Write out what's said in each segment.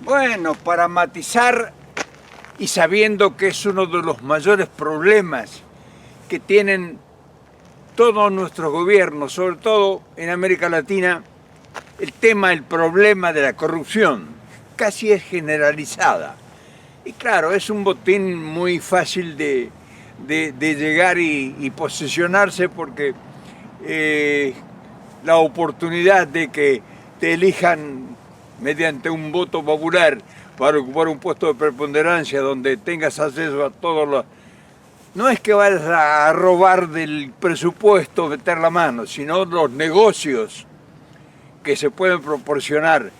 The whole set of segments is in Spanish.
Bueno, para matizar y sabiendo que es uno de los mayores problemas que tienen todos nuestros gobiernos, sobre todo en América Latina, el problema de la corrupción, casi es generalizada. Y claro, es un botín muy fácil de llegar y posicionarse porque la oportunidad de que te elijan mediante un voto popular para ocupar un puesto de preponderancia donde tengas acceso a todos los... No es que vayas a robar del presupuesto, meter la mano, sino los negocios que se pueden proporcionar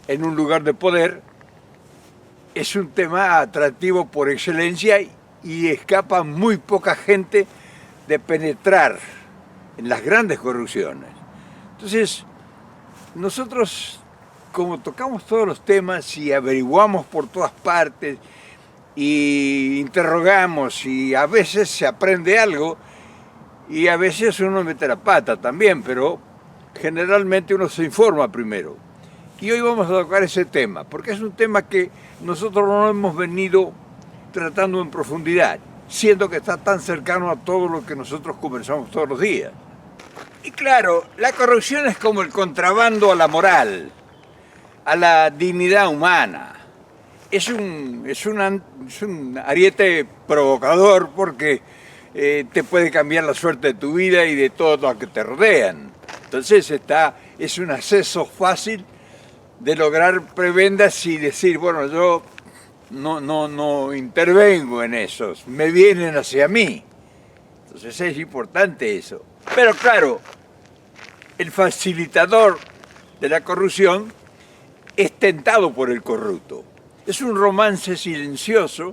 en un lugar de poder, es un tema atractivo por excelencia y escapa muy poca gente de penetrar en las grandes corrupciones. Entonces, nosotros, como tocamos todos los temas y averiguamos por todas partes y interrogamos y a veces se aprende algo y a veces uno mete la pata también, pero generalmente uno se informa primero. Y hoy vamos a tocar ese tema, porque es un tema que nosotros no hemos venido tratando en profundidad, siendo que está tan cercano a todo lo que nosotros conversamos todos los días. Y claro, la corrupción es como el contrabando a la moral, a la dignidad humana. Es un ariete provocador porque te puede cambiar la suerte de tu vida y de todos los que te rodean. Entonces es un acceso fácil de lograr prebendas y decir, bueno, yo no intervengo en esos, me vienen hacia mí. Entonces es importante eso. Pero claro, el facilitador de la corrupción es tentado por el corrupto. Es un romance silencioso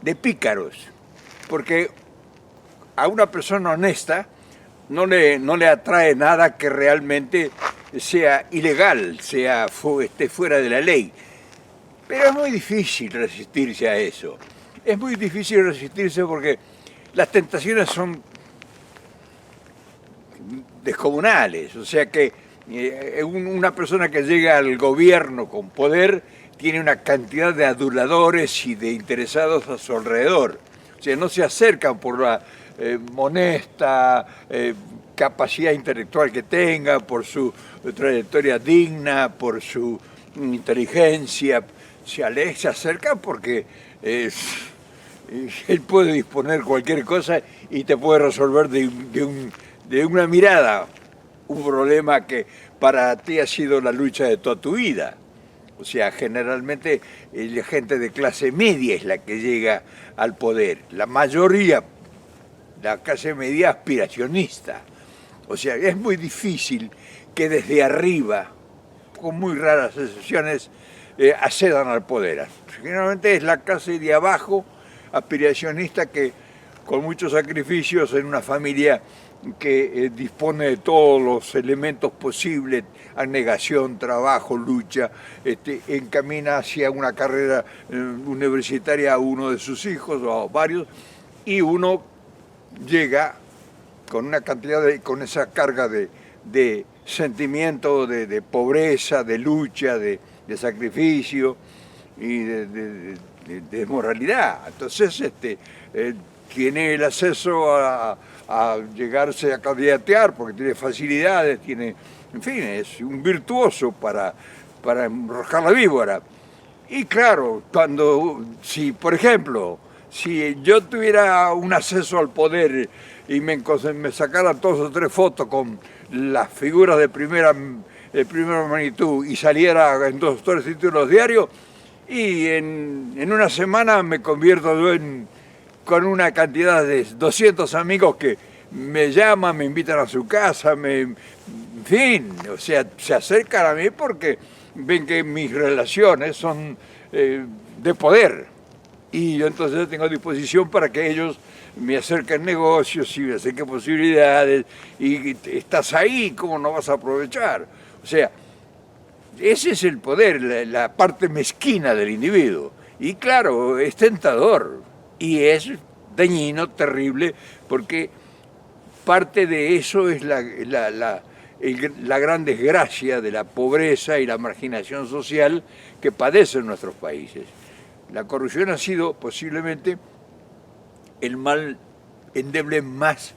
de pícaros, porque a una persona honesta no le atrae nada que realmente sea ilegal, esté fuera de la ley. Pero es muy difícil resistirse a eso. Es muy difícil resistirse porque las tentaciones son descomunales. O sea que una persona que llega al gobierno con poder tiene una cantidad de aduladores y de interesados a su alrededor. O sea, no se acercan por la honesta capacidad intelectual que tenga, por su trayectoria digna, por su inteligencia. Se acercan porque él puede disponer cualquier cosa y te puede resolver de una mirada un problema que para ti ha sido la lucha de toda tu vida. O sea, generalmente la gente de clase media es la que llega al poder. La mayoría, la clase media aspiracionista. O sea, es muy difícil que desde arriba, con muy raras excepciones, accedan al poder. Generalmente es la clase de abajo, aspiracionista, que con muchos sacrificios en una familia que dispone de todos los elementos posibles, abnegación, trabajo, lucha, encamina hacia una carrera universitaria a uno de sus hijos o a varios, y uno llega con una cantidad con esa carga de sentimiento de pobreza, de lucha, de sacrificio y de moralidad. Entonces tiene el acceso a llegarse a candidatear porque tiene facilidades, en fin, es un virtuoso para enroscar la víbora. Y claro, si por ejemplo, si yo tuviera un acceso al poder y me sacaran 2 o 3 fotos con las figuras de primera magnitud y saliera en 2 o 3 títulos diarios, y en una semana me convierto yo con una cantidad de 200 amigos que me llaman, me invitan a su casa, en fin, o sea, se acercan a mí porque ven que mis relaciones son de poder. Y yo entonces tengo disposición para que ellos me acerquen negocios y me acerquen posibilidades. Y estás ahí, ¿cómo no vas a aprovechar? O sea, ese es el poder, la parte mezquina del individuo. Y claro, es tentador y es dañino, terrible, porque parte de eso es la gran desgracia de la pobreza y la marginación social que padecen nuestros países. La corrupción ha sido posiblemente el mal endeble más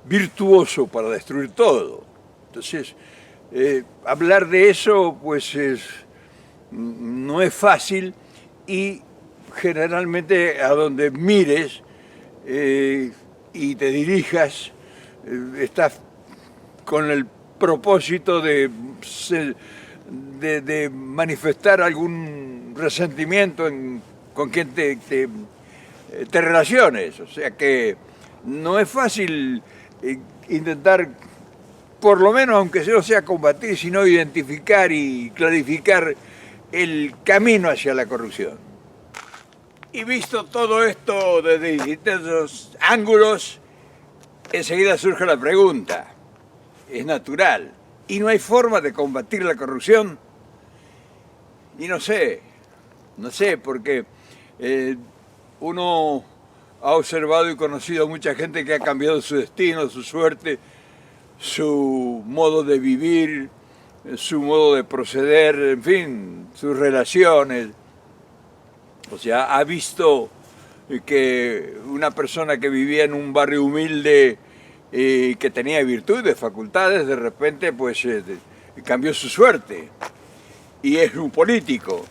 virtuoso para destruir todo. Entonces, hablar de eso pues no es fácil, y generalmente a donde mires y te dirijas, estás con el propósito de manifestar algún resentimiento con quien te relaciones. O sea que no es fácil intentar, por lo menos aunque no sea combatir, sino identificar y clarificar el camino hacia la corrupción. Y visto todo esto desde distintos ángulos, enseguida surge la pregunta. Es natural. ¿Y no hay forma de combatir la corrupción? Y no sé, porque uno ha observado y conocido a mucha gente que ha cambiado su destino, su suerte, su modo de vivir, su modo de proceder, en fin, sus relaciones. O sea, ha visto que una persona que vivía en un barrio humilde, que tenía virtudes, facultades, de repente pues cambió su suerte y es un político.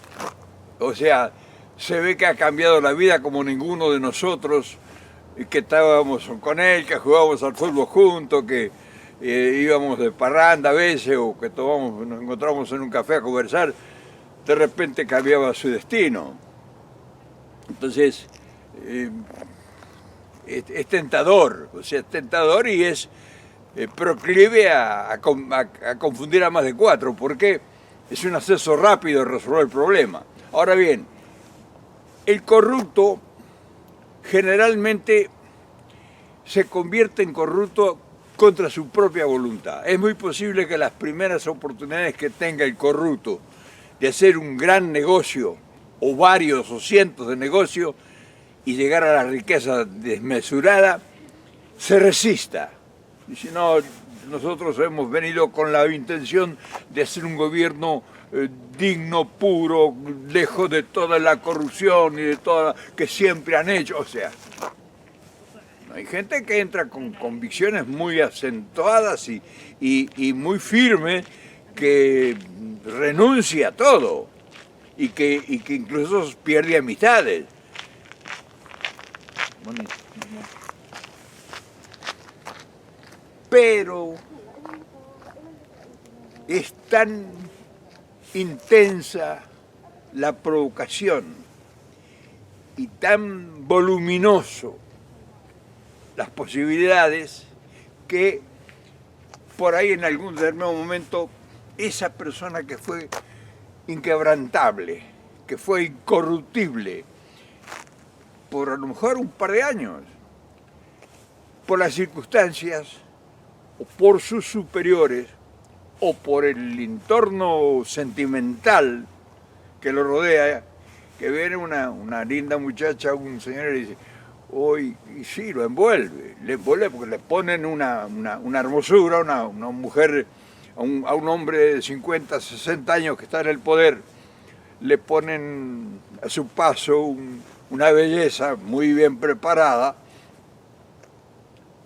O sea, se ve que ha cambiado la vida como ninguno de nosotros, que estábamos con él, que jugábamos al fútbol juntos, que íbamos de parranda a veces, o que nos encontramos en un café a conversar, de repente cambiaba su destino. Entonces, es tentador, o sea, es tentador y es proclive a confundir a más de cuatro, porque es un acceso rápido a resolver el problema. Ahora bien, el corrupto generalmente se convierte en corrupto contra su propia voluntad. Es muy posible que las primeras oportunidades que tenga el corrupto de hacer un gran negocio, o varios o cientos de negocios, y llegar a la riqueza desmesurada, se resista. Dice, no, nosotros hemos venido con la intención de hacer un gobierno digno, puro, lejos de toda la corrupción y de toda que siempre han hecho. O sea, hay gente que entra con convicciones muy acentuadas y muy firmes, que renuncia a todo y que incluso pierde amistades. Pero es tan intensa la provocación y tan voluminoso las posibilidades, que por ahí en algún determinado momento esa persona que fue inquebrantable, que fue incorruptible por a lo mejor un par de años, por las circunstancias o por sus superiores o por el entorno sentimental que lo rodea, que viene una linda muchacha, un señor, y le dice, hoy, y sí, le envuelve porque le ponen una hermosura, una mujer, a un hombre de 50, 60 años que está en el poder, le ponen a su paso una belleza muy bien preparada,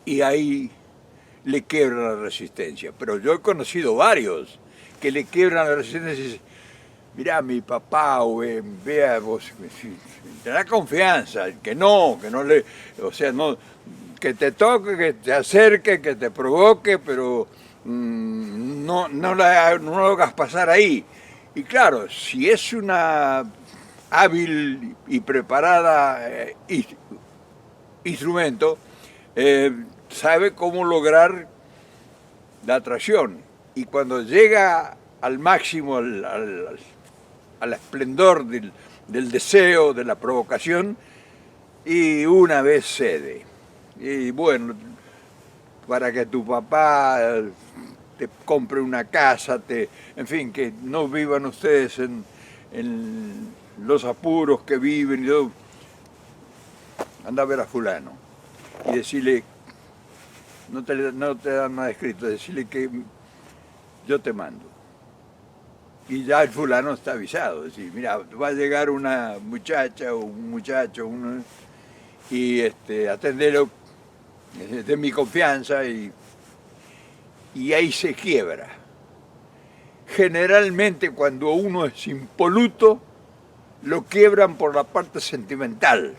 y ahí le quiebran la resistencia. Pero yo he conocido varios que le quiebran la resistencia y dicen, mirá, mi papá, o vea vos, te da confianza, que no le, o sea, no, que te toque, que te acerque, que te provoque, pero no lo hagas pasar ahí. Y claro, si es una hábil y preparada instrumento, sabe cómo lograr la atracción. Y cuando llega al máximo, al esplendor del deseo, de la provocación, y una vez cede. Y bueno, para que tu papá te compre una casa, en fin, que no vivan ustedes en los apuros que viven, y todo, anda a ver a fulano y decirle, no te dan nada escrito, decirle que yo te mando. Y ya el fulano está avisado, es decir, mira, va a llegar una muchacha o un muchacho, y atendelo, es de mi confianza, y ahí se quiebra. Generalmente cuando uno es impoluto, lo quiebran por la parte sentimental.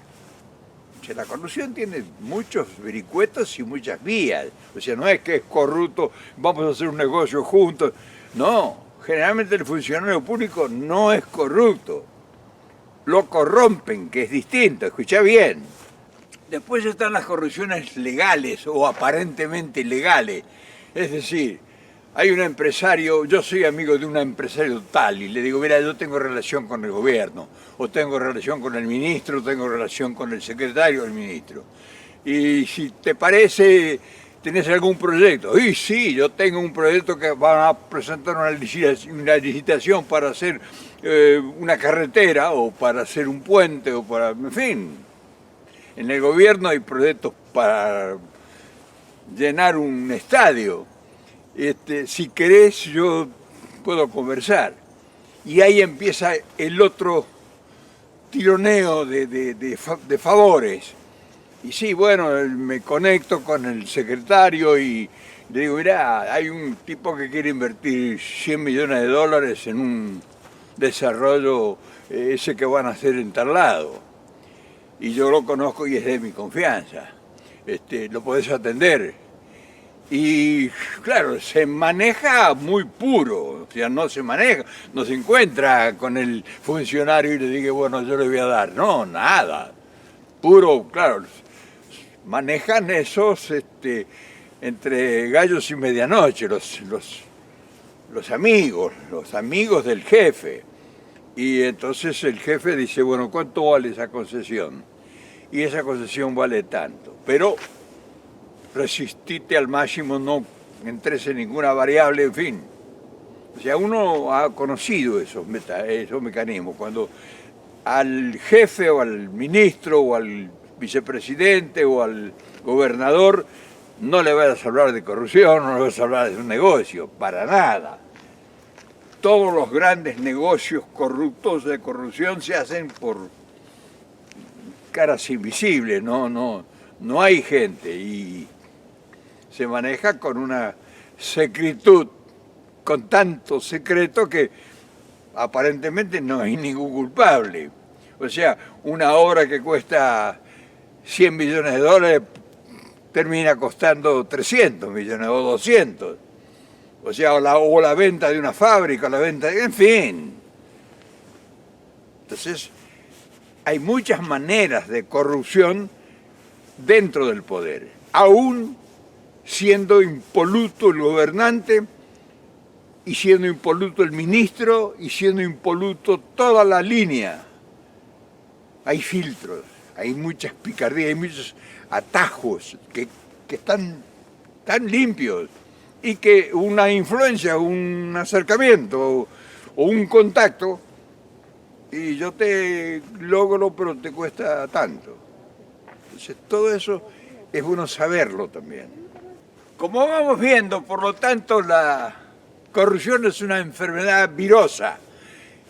O sea, la corrupción tiene muchos vericuetos y muchas vías. O sea, no es que es corrupto, vamos a hacer un negocio juntos. No, generalmente el funcionario público no es corrupto. Lo corrompen, que es distinto, escucha bien. Después están las corrupciones legales o aparentemente legales. Es decir, hay un empresario, yo soy amigo de un empresario tal y le digo, mira, yo tengo relación con el gobierno, o tengo relación con el ministro, tengo relación con el secretario del ministro. Y si te parece, ¿tenés algún proyecto? Y sí, yo tengo un proyecto que van a presentar una licitación para hacer una carretera, o para hacer un puente, o para, en fin. En el gobierno hay proyectos para llenar un estadio. Si querés, yo puedo conversar. Y ahí empieza el otro tironeo de favores. Y sí, bueno, me conecto con el secretario y le digo, mirá, hay un tipo que quiere invertir 100 millones de dólares en un desarrollo ese que van a hacer en tal lado. Y yo lo conozco y es de mi confianza. Lo podés atender. Y claro, se maneja muy puro, o sea, no se maneja, no se encuentra con el funcionario y le diga, bueno, yo le voy a dar. No, nada. Puro, claro, manejan esos entre gallos y medianoche, los amigos del jefe. Y entonces el jefe dice, bueno, ¿cuánto vale esa concesión? Y esa concesión vale tanto, pero resistite al máximo, no entres en ninguna variable, en fin. O sea, uno ha conocido esos mecanismos. Cuando al jefe o al ministro o al vicepresidente o al gobernador no le vas a hablar de corrupción, no le vas a hablar de un negocio, para nada. Todos los grandes negocios corruptos de corrupción se hacen por caras invisibles, no hay gente, y se maneja con una secretud, con tanto secreto que aparentemente no hay ningún culpable. O sea, una obra que cuesta 100 millones de dólares termina costando 300 millones o 200. O sea, o la venta de una fábrica, en fin. Entonces, hay muchas maneras de corrupción dentro del poder, aún siendo impoluto el gobernante, y siendo impoluto el ministro, y siendo impoluto toda la línea. Hay filtros, hay muchas picardías, hay muchos atajos que están tan limpios, y que una influencia, un acercamiento o un contacto, y yo te logro, pero te cuesta tanto. Entonces todo eso es bueno saberlo también. Como vamos viendo, por lo tanto, la corrupción es una enfermedad virosa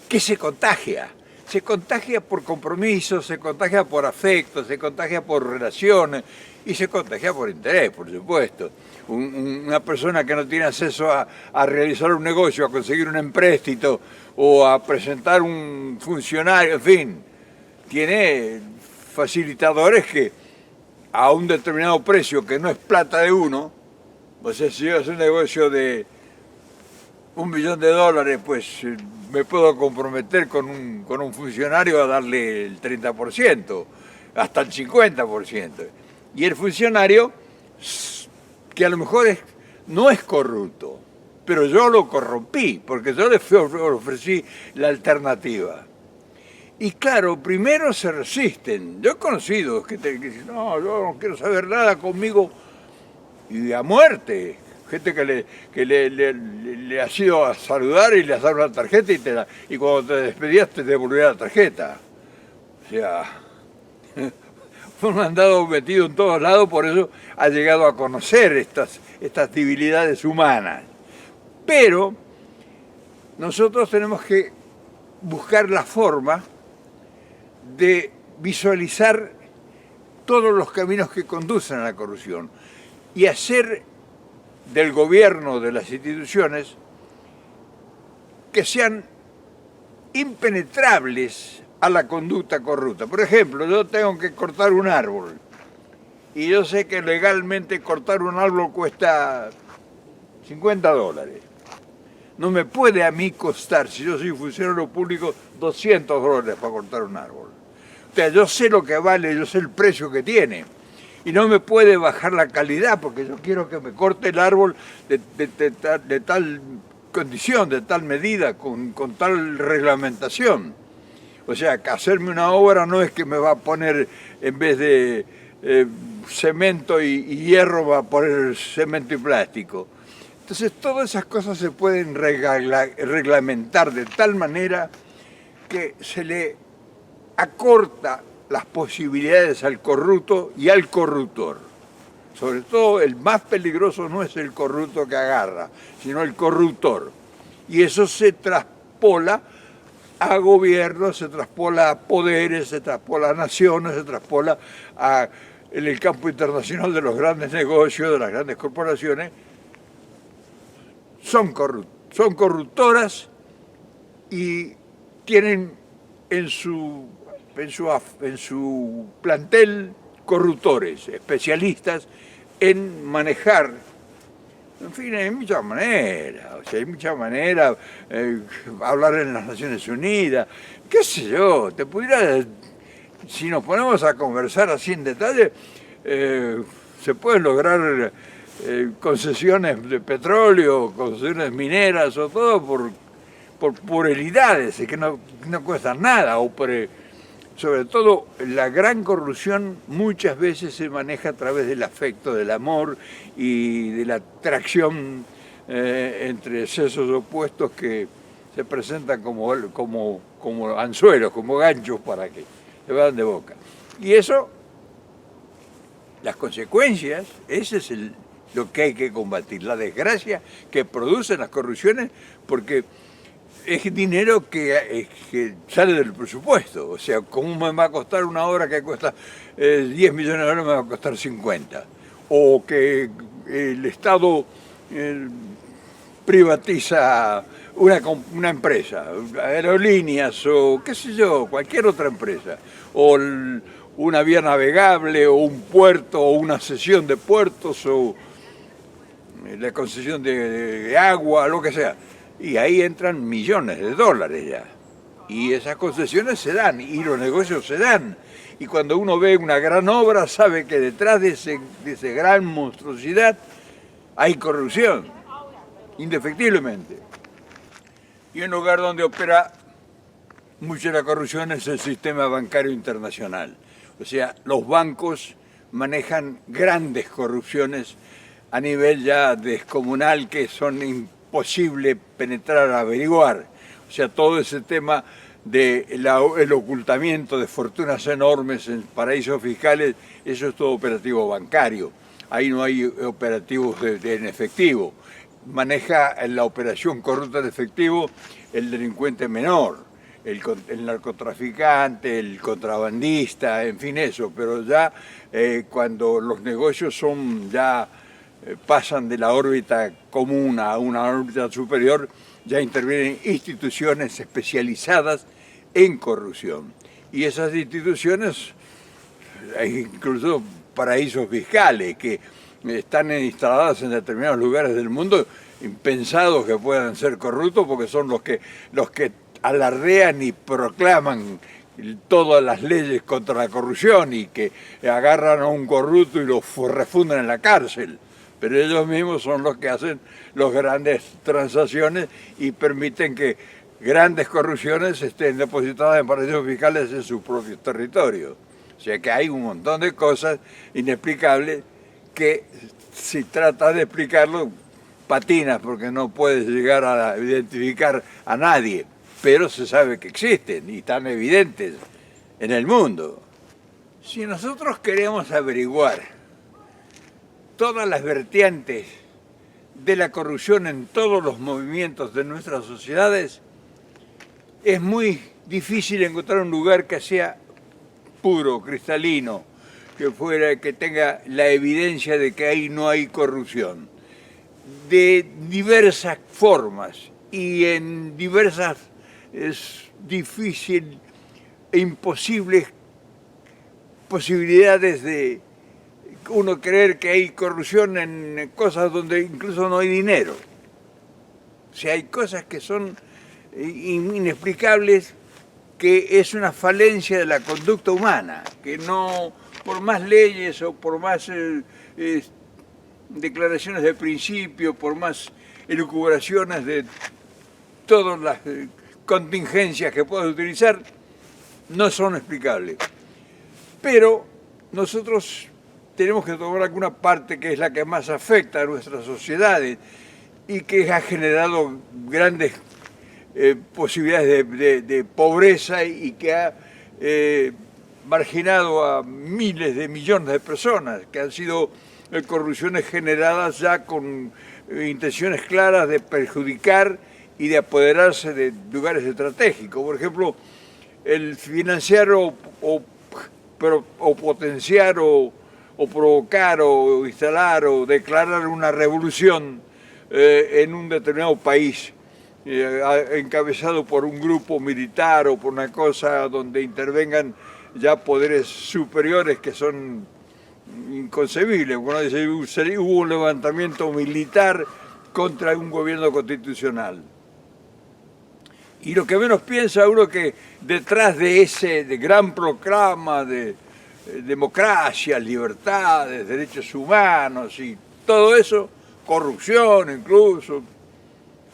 que se contagia. Se contagia por compromiso, se contagia por afecto, se contagia por relaciones y se contagia por interés, por supuesto. Una persona que no tiene acceso a realizar un negocio, a conseguir un empréstito o a presentar un funcionario, en fin, tiene facilitadores que a un determinado precio, que no es plata de uno, o sea, si yo hago un negocio de $1 millón, pues me puedo comprometer con un funcionario a darle el 30%, hasta el 50%. Y el funcionario, que a lo mejor no es corrupto, pero yo lo corrompí, porque yo le ofrecí la alternativa. Y claro, primero se resisten. Yo he conocido gente que dice, no, yo no quiero saber nada conmigo, y a muerte. Gente que le has ido a saludar y le has dado una tarjeta y cuando te despedías te devolvía la tarjeta. O sea, uno ha andado metido en todos lados, por eso ha llegado a conocer estas debilidades humanas. Pero nosotros tenemos que buscar la forma de visualizar todos los caminos que conducen a la corrupción y hacer del gobierno, de las instituciones, que sean impenetrables a la conducta corrupta. Por ejemplo, yo tengo que cortar un árbol y yo sé que legalmente cortar un árbol cuesta $50. No me puede a mí costar, si yo soy funcionario público, $200 para cortar un árbol. O sea, yo sé lo que vale, yo sé el precio que tiene. Y no me puede bajar la calidad, porque yo quiero que me corte el árbol de tal condición, de tal medida, con tal reglamentación. O sea, que hacerme una obra no es que me va a poner, en vez de cemento y hierro, va a poner cemento y plástico. Entonces, todas esas cosas se pueden reglamentar de tal manera que se le acorta las posibilidades al corrupto y al corruptor. Sobre todo, el más peligroso no es el corrupto que agarra, sino el corruptor. Y eso se traspola a gobiernos, se traspola a poderes, se traspola a naciones, se traspola en el campo internacional de los grandes negocios, de las grandes corporaciones. Son corruptoras y tienen en su plantel corruptores, especialistas en manejar. En fin, hay muchas maneras, o sea, hay muchas maneras, hablar en las Naciones Unidas, qué sé yo, si nos ponemos a conversar así en detalle, se pueden lograr concesiones de petróleo, concesiones mineras o todo por puerilidades que no cuestan nada, sobre todo la gran corrupción muchas veces se maneja a través del afecto, del amor y de la atracción entre sexos opuestos que se presentan como anzuelos, como ganchos para que se vayan de boca. Y eso, las consecuencias, ese es lo que hay que combatir, la desgracia que producen las corrupciones, porque es dinero que sale del presupuesto. O sea, ¿cómo me va a costar una obra que cuesta 10 millones de dólares, me va a costar 50? O que el Estado privatiza una empresa, aerolíneas o qué sé yo, cualquier otra empresa. O una vía navegable, o un puerto, o una cesión de puertos, o la concesión de agua, lo que sea. Y ahí entran millones de dólares ya. Y esas concesiones se dan, y los negocios se dan. Y cuando uno ve una gran obra, sabe que detrás de esa gran monstruosidad hay corrupción, indefectiblemente. Y un lugar donde opera mucha la corrupción es el sistema bancario internacional. O sea, los bancos manejan grandes corrupciones a nivel ya descomunal que son imposible penetrar, averiguar. O sea, todo ese tema del ocultamiento de fortunas enormes en paraísos fiscales, eso es todo operativo bancario. Ahí no hay operativos en efectivo. Maneja la operación corrupta en efectivo el delincuente menor, el narcotraficante, el contrabandista, en fin, eso. Pero ya cuando los negocios son pasan de la órbita común a una órbita superior, ya intervienen instituciones especializadas en corrupción. Y esas instituciones, hay incluso paraísos fiscales que están instaladas en determinados lugares del mundo, impensados que puedan ser corruptos, porque son los que alardean y proclaman todas las leyes contra la corrupción y que agarran a un corrupto y lo refunden en la cárcel. Pero ellos mismos son los que hacen las grandes transacciones y permiten que grandes corrupciones estén depositadas en paraísos fiscales en sus propios territorios. O sea que hay un montón de cosas inexplicables que si tratas de explicarlo, patinas porque no puedes llegar a identificar a nadie, pero se sabe que existen y están evidentes en el mundo. Si nosotros queremos averiguar todas las vertientes de la corrupción en todos los movimientos de nuestras sociedades, es muy difícil encontrar un lugar que sea puro, cristalino, que tenga la evidencia de que ahí no hay corrupción. De diversas formas y en diversas, es difícil e imposibles posibilidades de uno creer que hay corrupción en cosas donde incluso no hay dinero. O sea, hay cosas que son inexplicables, que es una falencia de la conducta humana, que no, por más leyes o por más declaraciones de principio, por más elucubraciones de todas las contingencias que puedas utilizar, no son explicables. Pero nosotros tenemos que tomar alguna parte que es la que más afecta a nuestras sociedades y que ha generado grandes posibilidades de pobreza y que ha marginado a miles de millones de personas, que han sido corrupciones generadas ya con intenciones claras de perjudicar y de apoderarse de lugares estratégicos. Por ejemplo, el financiar o potenciar o provocar o instalar o declarar una revolución en un determinado país, encabezado por un grupo militar o por una cosa donde intervengan ya poderes superiores que son inconcebibles. Cuando dice, hubo un levantamiento militar contra un gobierno constitucional. Y lo que menos piensa uno que detrás de ese gran proclama de democracia, libertades, derechos humanos y todo eso, corrupción incluso,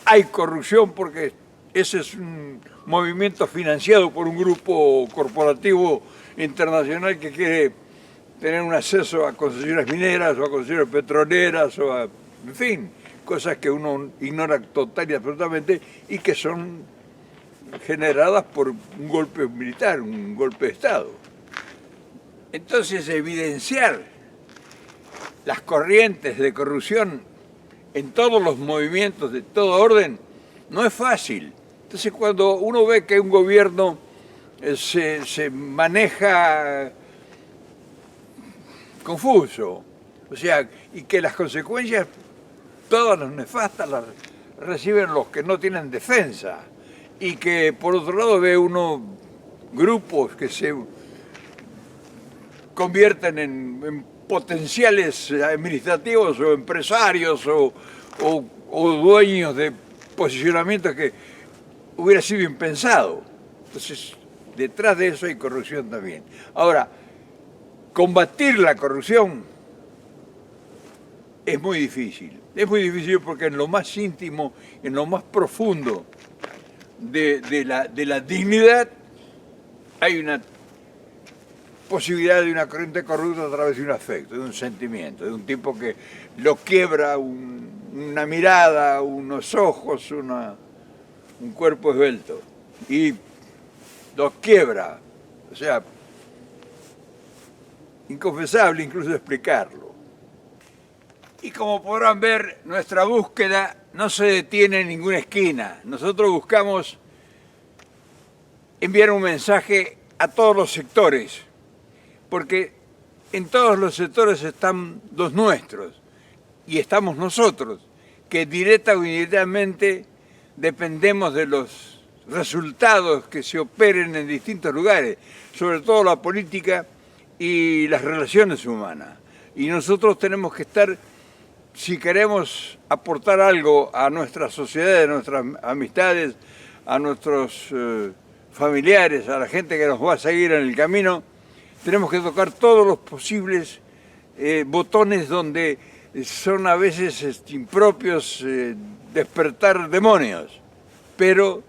hay corrupción porque ese es un movimiento financiado por un grupo corporativo internacional que quiere tener un acceso a concesiones mineras o a concesiones petroleras o a, en fin, cosas que uno ignora total y absolutamente y que son generadas por un golpe militar, un golpe de Estado. Entonces, evidenciar las corrientes de corrupción en todos los movimientos de todo orden no es fácil. Entonces, cuando uno ve que un gobierno se maneja confuso, o sea, y que las consecuencias, todas las nefastas, las reciben los que no tienen defensa, y que por otro lado ve uno grupos que se convierten en potenciales administrativos o empresarios o dueños de posicionamientos que hubiera sido impensado. Entonces, detrás de eso hay corrupción también. Ahora, combatir la corrupción es muy difícil. Es muy difícil porque en lo más íntimo, en lo más profundo de la dignidad hay una posibilidad de una corriente corrupta a través de un afecto, de un sentimiento, de un tipo que lo quiebra una mirada, unos ojos, un cuerpo esbelto y los quiebra. O sea, inconfesable incluso explicarlo. Y como podrán ver, nuestra búsqueda no se detiene en ninguna esquina. Nosotros buscamos enviar un mensaje a todos los sectores, porque en todos los sectores están los nuestros y estamos nosotros, que directa o indirectamente dependemos de los resultados que se operen en distintos lugares, sobre todo la política y las relaciones humanas. Y nosotros tenemos que estar, si queremos aportar algo a nuestra sociedad, a nuestras amistades, a nuestros familiares, a la gente que nos va a seguir en el camino, tenemos que tocar todos los posibles botones donde son a veces impropios despertar demonios, pero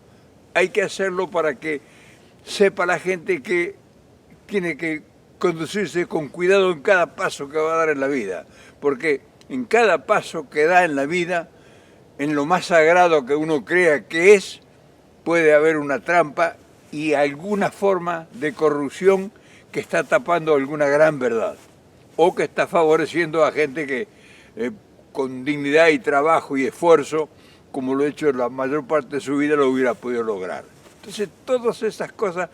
hay que hacerlo para que sepa la gente que tiene que conducirse con cuidado en cada paso que va a dar en la vida, porque en cada paso que da en la vida, en lo más sagrado que uno crea que es, puede haber una trampa y alguna forma de corrupción que está tapando alguna gran verdad o que está favoreciendo a gente que con dignidad y trabajo y esfuerzo, como lo ha hecho la mayor parte de su vida, lo hubiera podido lograr. Entonces, todas esas cosas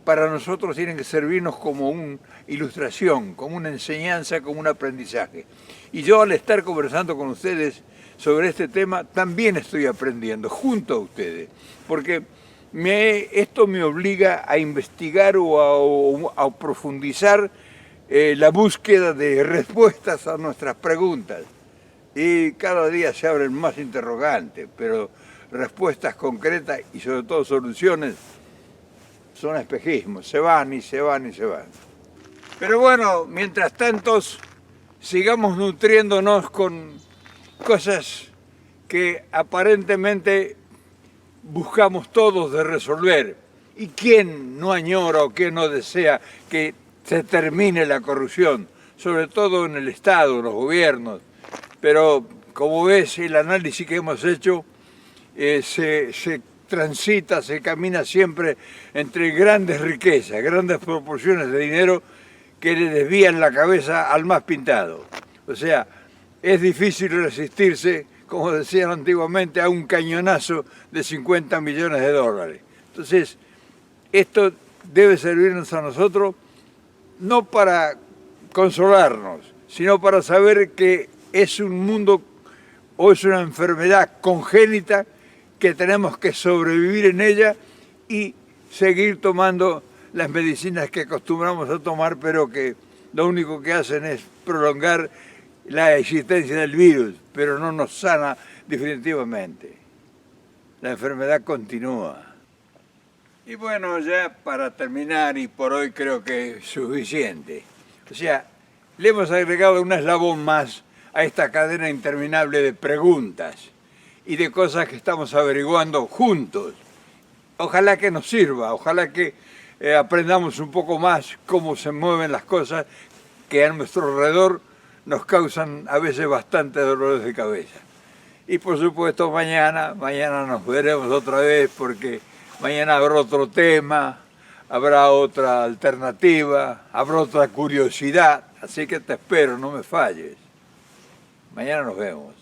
para nosotros tienen que servirnos como una ilustración, como una enseñanza, como un aprendizaje. Y yo, al estar conversando con ustedes sobre este tema, también estoy aprendiendo junto a ustedes, porque esto me obliga a investigar o a profundizar la búsqueda de respuestas a nuestras preguntas. Y cada día se abren más interrogantes, pero respuestas concretas y sobre todo soluciones son espejismos, se van y se van y se van. Pero bueno, mientras tanto, sigamos nutriéndonos con cosas que aparentemente buscamos todos de resolver. ¿Y quién no añora o quién no desea que se termine la corrupción? Sobre todo en el Estado, en los gobiernos. Pero como ves, el análisis que hemos hecho se transita, se camina siempre entre grandes riquezas, grandes proporciones de dinero que le desvían la cabeza al más pintado. O sea, es difícil resistirse, como decían antiguamente, a un cañonazo de 50 millones de dólares. Entonces, esto debe servirnos a nosotros no para consolarnos, sino para saber que es un mundo o es una enfermedad congénita que tenemos que sobrevivir en ella y seguir tomando las medicinas que acostumbramos a tomar, pero que lo único que hacen es prolongar la existencia del virus, pero no nos sana definitivamente. La enfermedad continúa. Y bueno, ya para terminar, y por hoy creo que es suficiente. O sea, le hemos agregado un eslabón más a esta cadena interminable de preguntas y de cosas que estamos averiguando juntos. Ojalá que nos sirva, ojalá que aprendamos un poco más cómo se mueven las cosas que a nuestro alrededor nos causan a veces bastante dolores de cabeza. Y por supuesto mañana nos veremos otra vez porque mañana habrá otro tema, habrá otra alternativa, habrá otra curiosidad, así que te espero, no me falles. Mañana nos vemos.